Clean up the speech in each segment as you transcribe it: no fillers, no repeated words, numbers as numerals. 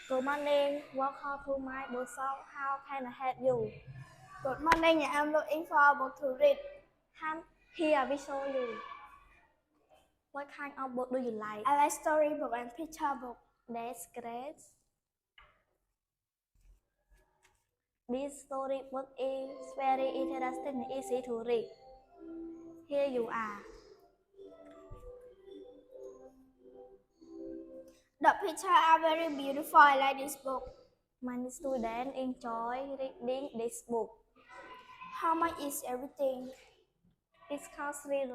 Good morning. Welcome to my bookshop. How can I help you? Good morning, I'm looking for a book to read. Here we show you. What kind of book do you like? I like storybook and picture book. That's great. This storybook is very interesting and easy to read. Here you are. The pictures are very beautiful. I like this book. Many students enjoy reading this book. How much is everything? It costs $3.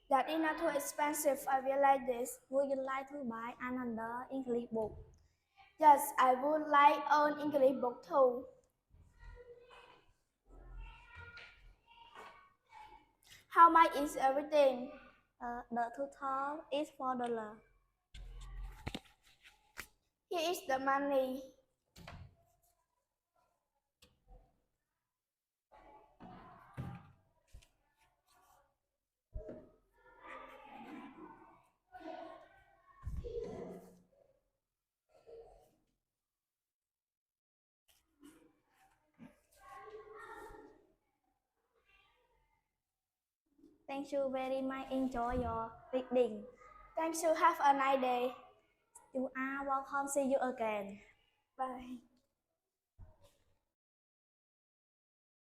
That is not too expensive. I will like this. Would you like to buy another English book? Yes, I would like an English book too. How much is everything? The total is $4. Here is the money. Thank you very much. Enjoy your reading. Thanks you. Have a nice day. You are welcome. See you again. Bye.